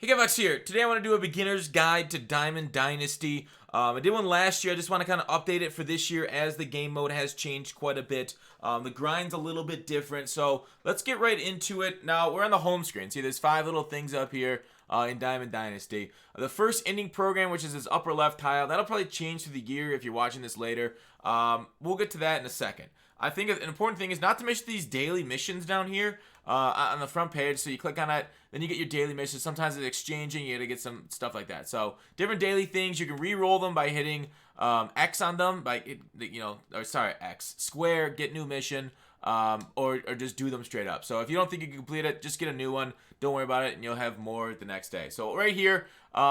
Hey guys, here. Today I want to do a beginner's guide to Diamond Dynasty. I did one last year. I just want to kind of update it for this year as the game mode has changed quite a bit. The grind's a little bit different, so let's get right into it. Now, we're on the home screen. See, there's 5 little things up here in Diamond Dynasty. The first inning program, which is this upper left tile, that'll probably change through the year if you're watching this later. We'll get to that in a second. I think an important thing is not to miss these daily missions down here on the front page. So you click on that, then you get your daily missions. Sometimes it's exchanging, you gotta get some stuff like that. So different daily things, you can re-roll them by hitting X on them, X, square, get new mission, or just do them straight up. So if you don't think you can complete it, just get a new one. Don't worry about it, and you'll have more the next day. So right here,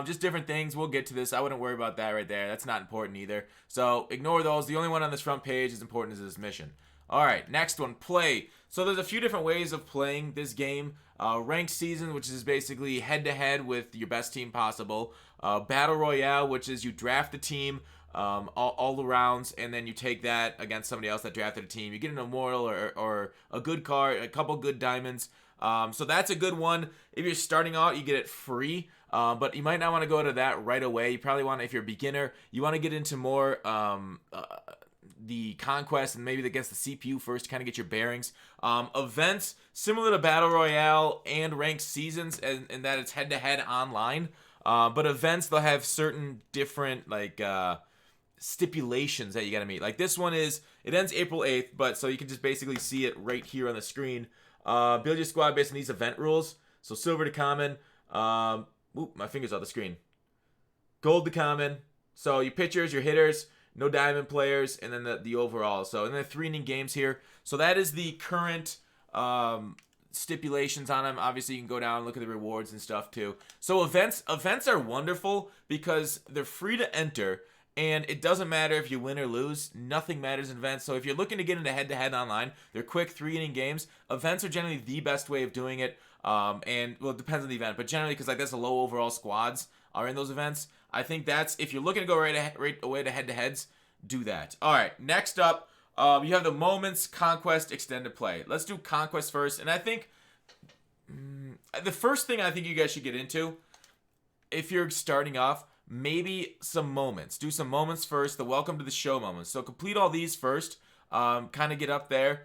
just different things. We'll get to this. I wouldn't worry about that right there. That's not important either. So ignore those. The only one on this front page is important is this mission. All right, next one, play. So there's a few different ways of playing this game. Ranked season, which is basically head-to-head with your best team possible. Battle Royale, which is you draft the team all the rounds, and then you take that against somebody else that drafted a team. You get an immortal or a good card, a couple good diamonds. So that's a good one. If you're starting out, you get it free. But you might not want to go to that right away. You probably want to, if you're a beginner, you want to get into more the conquest and maybe against the CPU first to kind of get your bearings. Events, similar to Battle Royale and ranked seasons in that it's head-to-head online. But events, they'll have certain different stipulations that you got to meet. Like this one it ends April 8th, but so you can just basically see it right here on the screen. Build your squad based on these event rules. So silver to common. My finger's off the screen. Gold to common. So your pitchers, your hitters, no diamond players, and then the overall. So, and then 3 inning games here. So that is the current stipulations on them. Obviously, you can go down and look at the rewards and stuff too. So events are wonderful because they're free to enter, and it doesn't matter if you win or lose. Nothing matters in events. So if you're looking to get into head-to-head online, they're quick 3 inning games. Events are generally the best way of doing it. And well, it depends on the event, but generally, because like that's a low overall squads are in those events. I think that's, if you're looking to go right away to head-to-heads, do that. All right, next up, you have the Moments Conquest Extended Play. Let's do Conquest first, and I think the first thing I think you guys should get into, if you're starting off, maybe some moments. Do some moments first, the welcome to the show moments. So complete all these first, kind of get up there.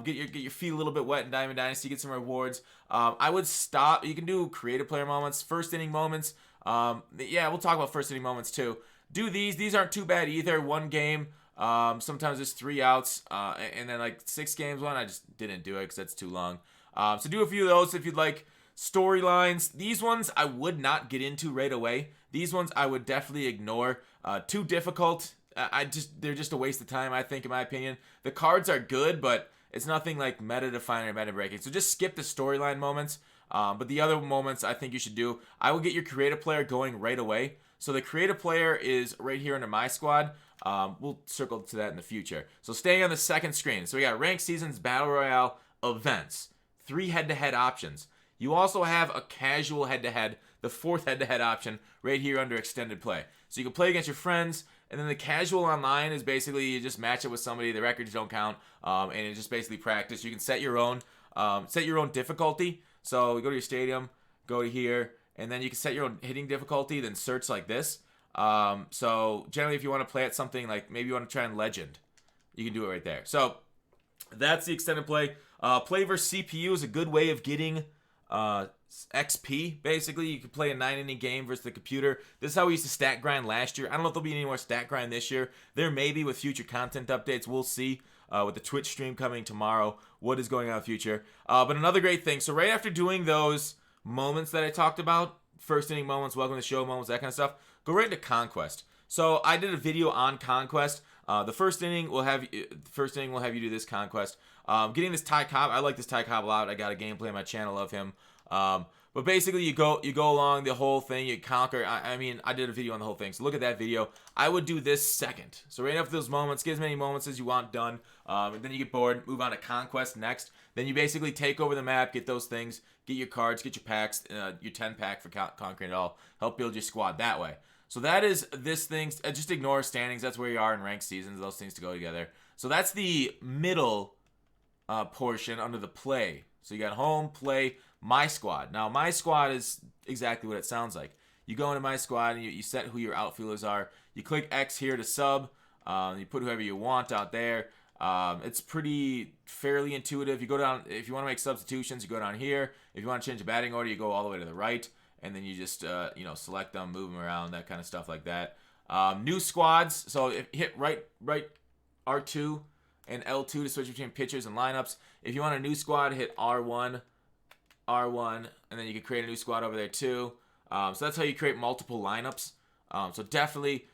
Get your feet a little bit wet in Diamond Dynasty, get some rewards. I would stop. You can do creative player moments, first inning moments. We'll talk about first inning moments too. Do these. These aren't too bad either. 1 game. Sometimes there's 3 outs. And then like 6 games one. I just didn't do it because that's too long. So do a few of those if you'd like. Storylines. These ones I would not get into right away. These ones I would definitely ignore. Too difficult. They're just a waste of time, I think, in my opinion. The cards are good, but it's nothing like meta defining or meta breaking. So just skip the storyline moments. But the other moments I think you should do, I will get your creative player going right away. So the creative player is right here under my squad. We'll circle to that in the future. So staying on the second screen. So we got ranked seasons, battle royale, events, 3 head-to-head options. You also have a casual head-to-head, the 4th head-to-head option right here under extended play. So you can play against your friends. And then the casual online is basically you just match it with somebody. The records don't count, and it's just basically practice. You can set your own difficulty. So you go to your stadium, go to here, and then you can set your own hitting difficulty. Then search like this. So generally, if you want to play at something like maybe you want to try and legend, you can do it right there. So that's the extended play. Play versus CPU is a good way of getting XP. Basically, you can play a 9 inning game versus the computer. This is how we used to stat grind last year. I don't know if there'll be any more stat grind this year. There may be with future content updates. We'll see with the Twitch stream coming tomorrow what is going on in the future. But another great thing, so right after doing those moments that I talked about, first inning moments, welcome to the show moments, that kind of stuff, go right into Conquest. So I did a video on Conquest. The first inning will have you do this Conquest. Getting this Ty Cobb, I like this Ty Cobb a lot. I got a gameplay on my channel of him. But basically, you go along the whole thing. You conquer. I did a video on the whole thing. So look at that video. I would do this second. So right after those moments, get as many moments as you want done. And then you get bored, move on to Conquest next. Then you basically take over the map, get those things, get your cards, get your packs, your 10-pack for conquering it all. Help build your squad that way. So that is this thing. Just ignore standings. That's where you are in ranked seasons. Those things to go together. So that's the middle portion under the play. So you got home, play, my squad. Now my squad is exactly what it sounds like. You go into My Squad and you set who your outfielders are. You click X here to sub. You put whoever you want out there. It's pretty fairly intuitive. You go down, if you want to make substitutions, you go down here. If you want to change the batting order, you go all the way to the right, and then you just select them, move them around, that kind of stuff like that. New squads, so hit right R2 and L2 to switch between pitchers and lineups. If you want a new squad, hit R1, and then you can create a new squad over there too. So that's how you create multiple lineups. So definitely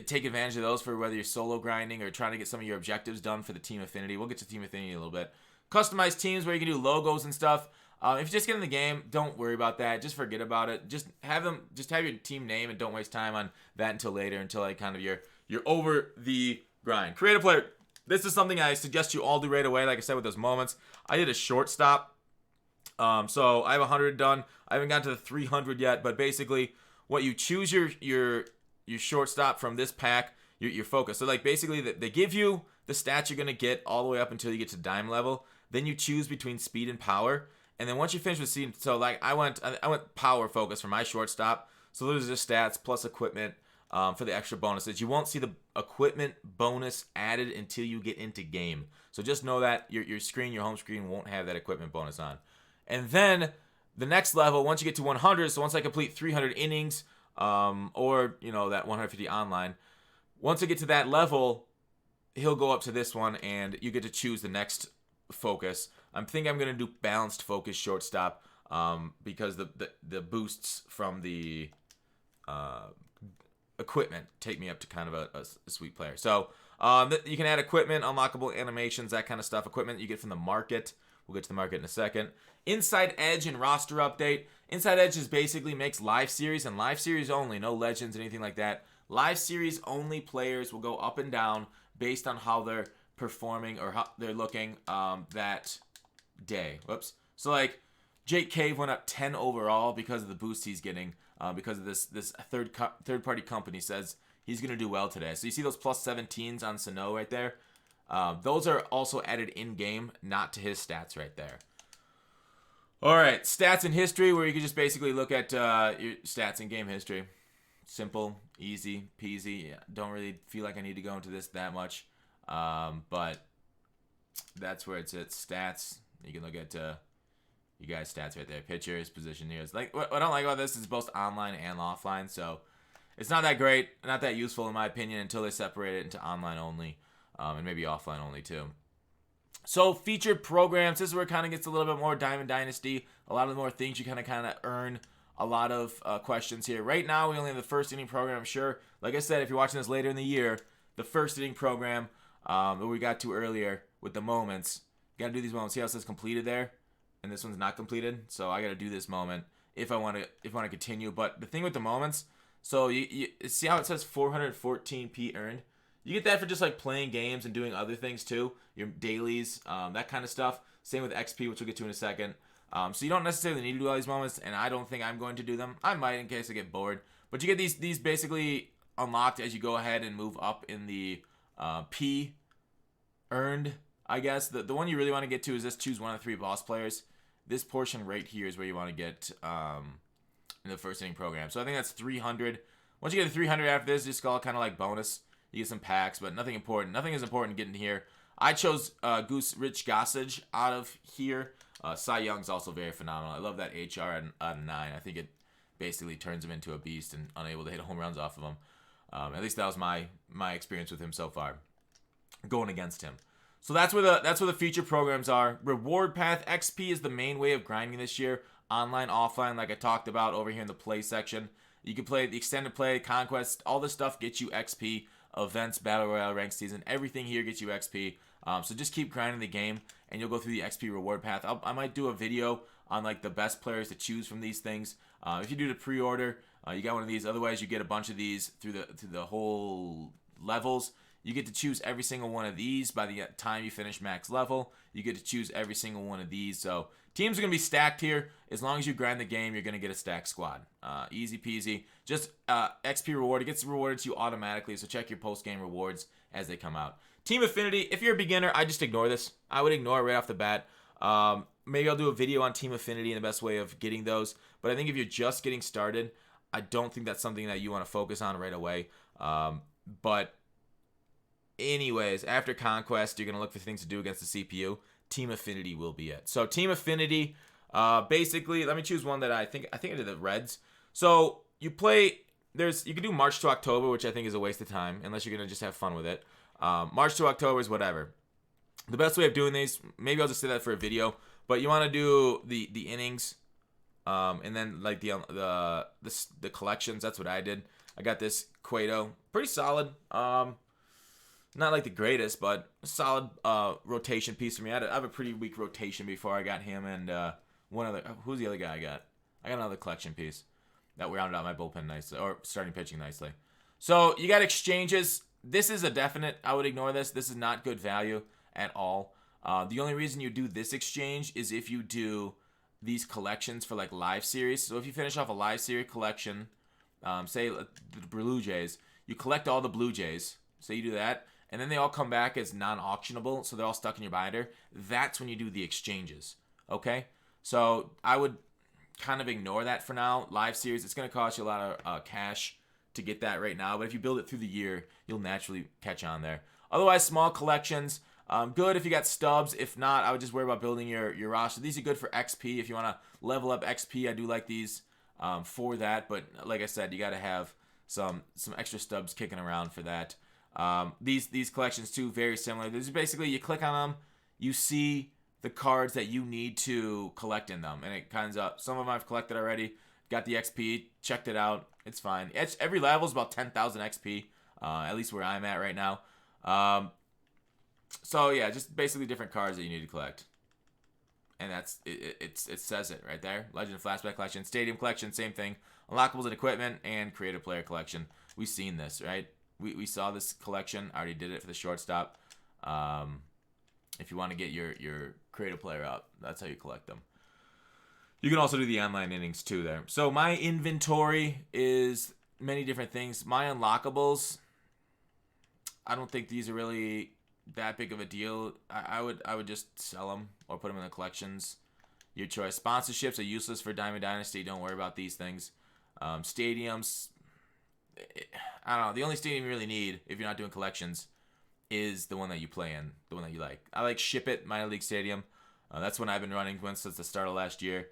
take advantage of those for whether you're solo grinding or trying to get some of your objectives done for the team affinity. We'll get to team affinity in a little bit. Customized teams where you can do logos and stuff. If you just get in the game, don't worry about that. Just forget about it. Just have your team name and don't waste time on that until later, until like kind of you're over the grind. Create a player. This is something I suggest you all do right away. Like I said with those moments, I did a shortstop. So I have 100 done. I haven't gotten to the 300 yet, but basically, what you choose your shortstop from this pack, your focus. So like basically, they give you the stats you're gonna get all the way up until you get to diamond level. Then you choose between speed and power. And then once you finish with speed, so like I went power focus for my shortstop. So those are just stats plus equipment for the extra bonuses. You won't see the equipment bonus added until you get into game. So just know that your home screen won't have that equipment bonus on. And then the next level, once you get to 100, so once I complete 300 innings, or that 150 online, once I get to that level, he'll go up to this one, and you get to choose the next focus. I'm gonna do balanced focus shortstop, because the boosts from the equipment take me up to kind of a sweet player. So you can add equipment, unlockable animations, that kind of stuff. Equipment you get from the market. We'll get to the market in a second. Inside Edge and roster update. Inside Edge is basically makes live series and live series only, no legends, anything like that. Live series only players will go up and down based on how they're performing or how they're looking that day. Whoops. So like Jake Cave went up 10 overall because of the boost he's getting, because of this third party company says he's gonna do well today. So you see those plus 17s on Sano right there. Those are also added in game, not to his stats right there. All right, stats and history, where you can just basically look at your stats and game history. Simple, easy peasy. Yeah, don't really feel like I need to go into this that much, but that's where it's at. Stats. You can look at you guys' stats right there. Pitchers, position years. Like what I don't like about this is both online and offline, so it's not that great, not that useful in my opinion until they separate it into online only. And maybe offline only too. So featured programs, this is where it kind of gets a little bit more Diamond Dynasty. A lot of the more things you kind of earn a lot of questions here. Right now, we only have the first inning program, I'm sure. Like I said, if you're watching this later in the year, the first inning program that we got to earlier with the moments. You got to do these moments. See how it says completed there? And this one's not completed. So I got to do this moment if I want to continue. But the thing with the moments, so you see how it says 414p earned? You get that for just like playing games and doing other things too. Your dailies, that kind of stuff. Same with XP, which we'll get to in a second. So you don't necessarily need to do all these moments, and I don't think I'm going to do them. I might in case I get bored. But you get these basically unlocked as you go ahead and move up in the P earned, I guess. The one you really want to get to is just choose one of the 3 boss players. This portion right here is where you want to get in the first inning program. So I think that's 300. Once you get to 300 after this, just call it kind of like bonus. You get some packs, but nothing important. Nothing is important getting here. I chose Rich Gossage out of here. Cy Young's also very phenomenal. I love that HR out of 9. I think it basically turns him into a beast and unable to hit home runs off of him. At least that was my experience with him so far, going against him. So that's where the feature programs are. Reward path XP is the main way of grinding this year. Online, offline, like I talked about over here in the play section. You can play the extended play, conquest, all this stuff gets you XP. Events, battle royale, ranked season, everything here gets you XP. So just keep grinding the game, and you'll go through the XP reward path. I might do a video on like the best players to choose from these things. If you do the pre-order, you got one of these. Otherwise, you get a bunch of these through the whole levels. You get to choose every single one of these by the time you finish max level. You get to choose every single one of these. So teams are going to be stacked here. As long as you grind the game, you're going to get a stacked squad. Easy peasy. Just XP reward. It gets rewarded to you automatically, so check your post-game rewards as they come out. Team Affinity, if you're a beginner, I just ignore this. I would ignore it right off the bat. Maybe I'll do a video on Team Affinity and the best way of getting those. But I think if you're just getting started, I don't think that's something that you want to focus on right away. But anyways, after Conquest, you're going to look for things to do against the CPU. Team Affinity will be it. So Team Affinity, basically, let me choose one that I think I did the Reds. So you play, you can do March to October, which I think is a waste of time, unless you're going to just have fun with it. March to October is whatever. The best way of doing these, maybe I'll just say that for a video, but you want to do the innings, and then like the collections. That's what I did. I got this Cueto, pretty solid. Not like the greatest, but a solid rotation piece for me. I have a pretty weak rotation before I got him and one other. Who's the other guy I got? I got another collection piece that rounded out my bullpen nicely, or starting pitching nicely. So you got exchanges. This is a definite. I would ignore this. This is not good value at all. The only reason you do this exchange is if you do these collections for like live series. So if you finish off a live series collection, say the Blue Jays, you collect all the Blue Jays. Say you do that, and then they all come back as non-auctionable, so they're all stuck in your binder. That's when you do the exchanges. Okay? So I would kind of ignore that for now. Live series, it's going to cost you a lot of cash to get that right now, but if you build it through the year, you'll naturally catch on there. Otherwise, small collections, good if you got stubs. If not, I would just worry about building your roster. These are good for XP. If you want to level up XP, I do like these for that, but like I said, you got to have some extra stubs kicking around for that. These collections too, very similar. This is basically, you click on them, you see the cards that you need to collect in them, and it kinds up. Some of them I've collected already. Got the XP, checked it out. It's fine. Every level is about 10,000 XP, at least where I'm at right now. So yeah, just basically different cards that you need to collect, and that's it. It says it right there. Legend Flashback Collection, Stadium Collection, same thing. Unlockables and equipment, and Creative Player Collection. We've seen this, right? We saw this collection. I already did it for the shortstop. If you want to get your Creative Player up, that's how you collect them. You can also do the online innings too there. So my inventory is many different things. My unlockables, I don't think these are really that big of a deal. I would just sell them or put them in the collections. Your choice. Sponsorships are useless for Diamond Dynasty. Don't worry about these things. Stadiums, I don't know. The only stadium you really need if you're not doing collections is the one that you play in, the one that you like. I like Ship It, Minor League Stadium. That's one I've been running since the start of last year.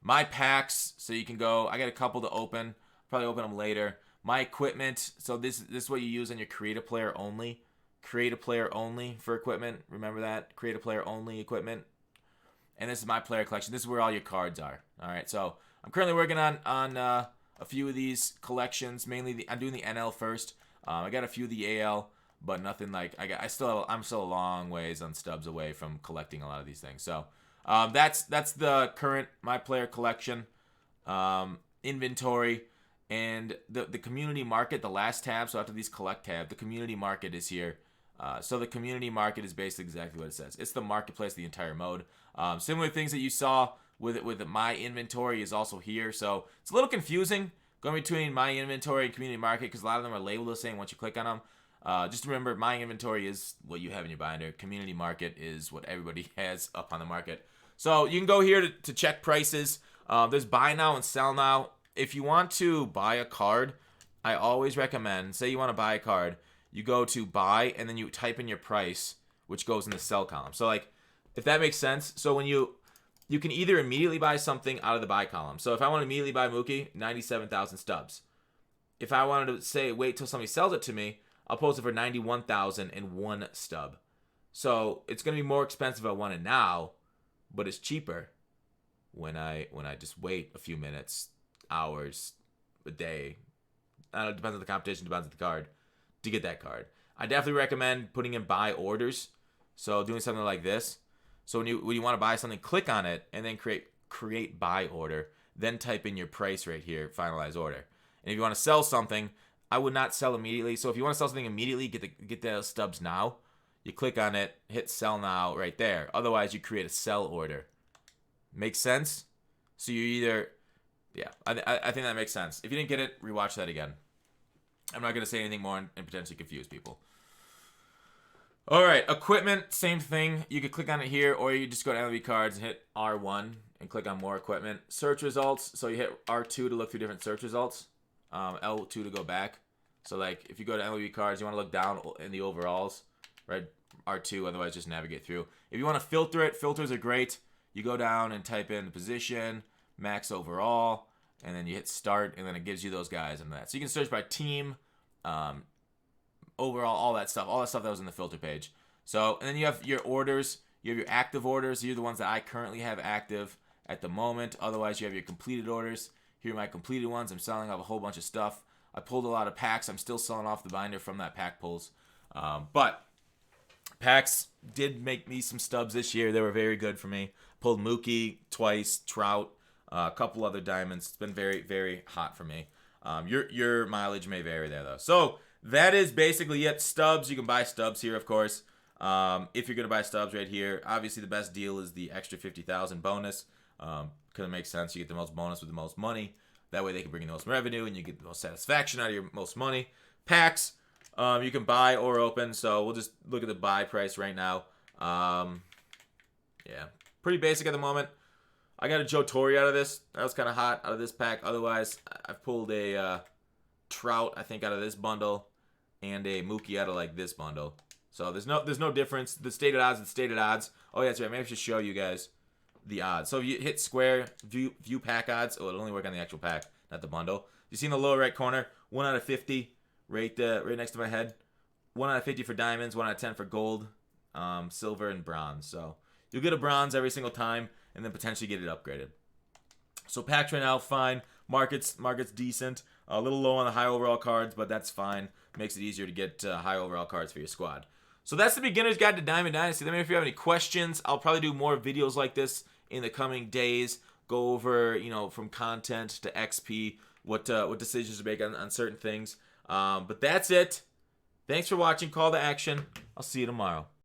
My packs, so you can go. I got a couple to open. Probably open them later. My equipment, so this is what you use on your Creative Player only. Creative Player only for equipment. Remember that? Creative Player only equipment. And this is my player collection. This is where all your cards are. All right, so I'm currently working on a few of these collections. Mainly, I'm doing the NL first. I got a few of the AL, but nothing like I'm still a long ways on stubs away from collecting a lot of these things. So that's the current my player collection inventory, and the community market. The last tab. So after these collect tab, the community market is here. So the community market is basically exactly what it says. It's the marketplace, the entire mode. Similar things that you saw with my inventory is also here. So it's a little confusing going between my inventory and community market because a lot of them are labeled the same once you click on them. Just remember, my inventory is what you have in your binder. Community market is what everybody has up on the market. So you can go here to check prices. There's buy now and sell now. If you want to buy a card, I always recommend, say you want to buy a card, you go to buy and then you type in your price, which goes in the sell column. So like, if that makes sense. So when you can either immediately buy something out of the buy column. So if I want to immediately buy Mookie, 97,000 stubs. If I wanted to say wait till somebody sells it to me, I'll post it for 91,001 stub. So it's going to be more expensive if I want it now, but it's cheaper when I just wait a few minutes, hours, a day. I don't know, it depends on the competition, depends on the card, to get that card. I definitely recommend putting in buy orders. So doing something like this. So when you want to buy something, click on it and then create buy order. Then type in your price right here, finalize order. And if you want to sell something, I would not sell immediately. So if you want to sell something immediately, get the stubs now. You click on it, hit sell now right there. Otherwise, you create a sell order. Makes sense? So you either, yeah, I think that makes sense. If you didn't get it, rewatch that again. I'm not going to say anything more and potentially confuse people. All right, equipment, same thing. You could click on it here, or you just go to MLB cards and hit R1 and click on more equipment. Search results, so you hit R2 to look through different search results, L2 to go back. So like if you go to MLB cards, you want to look down in the overalls, right? R2, otherwise just navigate through. If you want to filter it, filters are great. You go down and type in the position, max overall, and then you hit start, and then it gives you those guys and that. So you can search by team, overall, all that stuff that was in the filter page. So, and then you have your orders. You have your active orders. These are the ones that I currently have active at the moment. Otherwise, you have your completed orders. Here are my completed ones. I'm selling off a whole bunch of stuff. I pulled a lot of packs. I'm still selling off the binder from that pack pulls. But packs did make me some stubs this year. They were very good for me. Pulled Mookie twice, Trout, a couple other diamonds. It's been very, very hot for me. Your mileage may vary there, though. So that is basically it. Stubs, you can buy stubs here, of course. If you're going to buy stubs right here, obviously the best deal is the extra 50,000 bonus. Because it makes sense. You get the most bonus with the most money. That way they can bring in the most revenue, and you get the most satisfaction out of your most money. Packs, you can buy or open. So we'll just look at the buy price right now. Yeah, pretty basic at the moment. I got a Joe Torre out of this. That was kind of hot out of this pack. Otherwise, I've pulled a Trout, I think, out of this bundle, and a Mookie out of like this bundle. So there's no difference. The stated odds and stated odds. Oh yeah, that's right. Maybe I should show you guys the odds. So if you hit square, view pack odds. Oh, it'll only work on the actual pack, not the bundle. You see in the lower right corner, 1 out of 50, right next to my head. 1 out of 50 for diamonds, 1 out of 10 for gold, silver, and bronze. So you'll get a bronze every single time, and then potentially get it upgraded. So packs right now, fine. Market's decent. A little low on the high overall cards, but that's fine. Makes it easier to get high overall cards for your squad. So that's the beginner's guide to Diamond Dynasty. Let me know if you have any questions. I'll probably do more videos like this in the coming days. Go over, from content to XP, what decisions to make on certain things. But that's it. Thanks for watching. Call to action. I'll see you tomorrow.